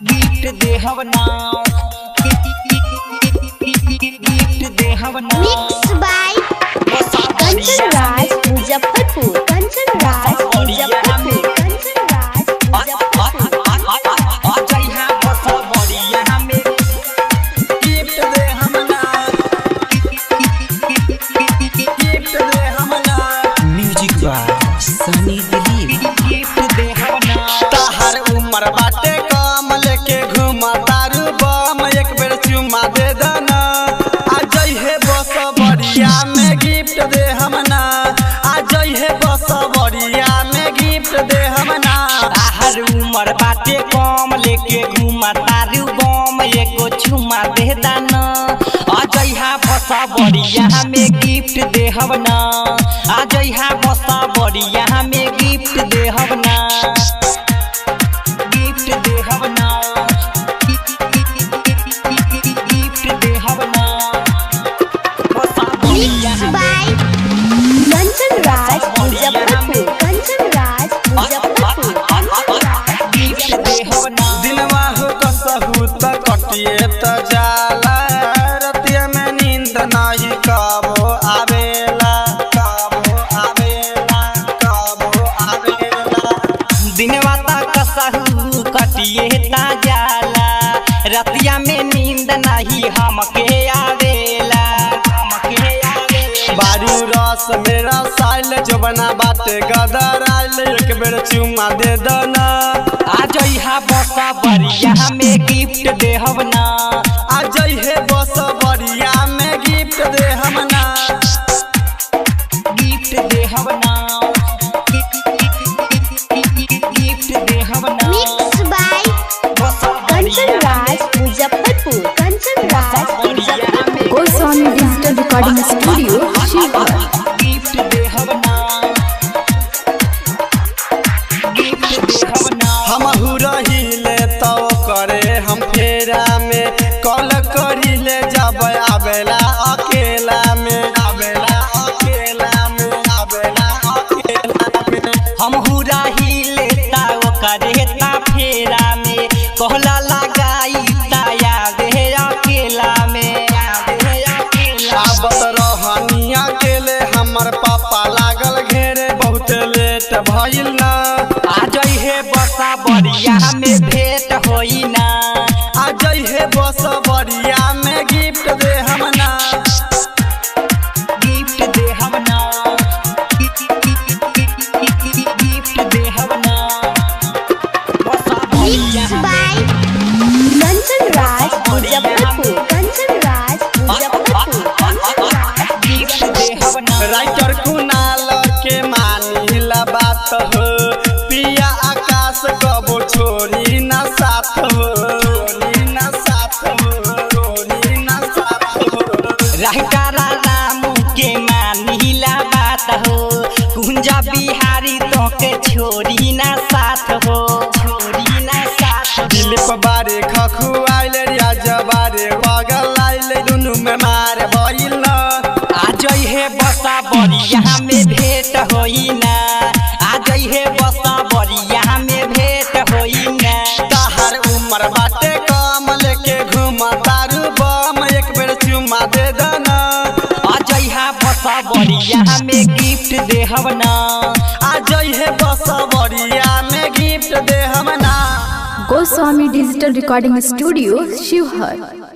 Gift दे हवना gift दे हवना mix by Kanchan Raj Muzaffarpur Kanchan Raj Muzaffarpur Kanchan Raj Muzaffarpur music by Sunny Dilip gift दे हवना ताहर उम्र बाटे कम लेके घुमा तारू बम एक बेर चुमा दे दना आ जइहे बस बरिया में गिफ्ट दे हमना आ जइहे बस बरिया में गिफ्ट दे हमना ताहर उम्र बाटे कम लेके घुमा तारू बम एगो चुमा दे दाना अजइहा बसा बरिया में गिफ्ट दे हवना अजइहा बसा बरिया में गिफ्ट दे हवना गिफ्ट दे हवना गिफ्ट दे हवना बसा बरिया mix by Kanchan Raj Muzaffarpur Kanchan Raj Muzaffarpur gift दे हवना दिनवा हो कसहु त कटिए त जाला रतिया में नींद नाही कबो आवेला कबो आवेला कबो आवेला दिनवा ता कसहु कटिए ता जाला रतिया में नींद नहीं हमके आवेला बारू रस मेरा साइल जबना बाटे गदर आइल एक बेर चुमा दे दना आ जइहा बसा बरिया में गिफ्ट दे हवना आ जइहे बस बरिया में गिफ्ट दे हमना गिफ्ट दे हवना गिफ्ट दे हवना मिक्स बाय बसा Kanchan Raj Muzaffarpur Kanchan Raj Muzaffarpur Goswami digital recording studio Sheohar. Gift दे हवना गिफ्ट दे हवना हमहु रहिले तो करे हम फेरा में कॉल करिले जब आवेला अकेला में आवेला अकेला में आवेला अकेला में हम हुराही लेता ओकरे ता फेरा में कहला लगाई ताया वे अकेला में आबत रहनिया केले हमर पापा लागल घेरे बहुत लेट भइल ना आ जइहे बसा बरिया में भेंट होई ना आ जइहे बस बरिया में गिफ्ट दे हमना गिफ्ट दे हवना गिफ्ट दे हवना बसा बरिया mix by Kanchan Raj Muzaffarpur Kanchan Raj Muzaffarpur Kanchan Raj gift दे हवना राइटर कुनाल के मानिला बात हो पिया आकाश कबो छोरी ना साथ हो छोरी ना साथ हो छोरी ना साथ हो राइटारा रामू के मानिला बात हो कुंजा बिहारी तो के छोरी ना साथ हो छोरी ना साथ दिलीप बारे खखुआइल राज बारे बगल आइल दुनु में मार भइल ना आ जइहे बसा बरिया में भेंट होई ना आ जइहे बसा बरिया में भेंट होई ना ताहर उम्र बाटे कम लेके घुमा तारू बम एक बेर चुमा दे दना आ जइहा बसा बरिया में गिफ्ट दे हवना आ जइहे बस बरिया में गिफ्ट दे हमना Goswami digital recording studio Sheohar.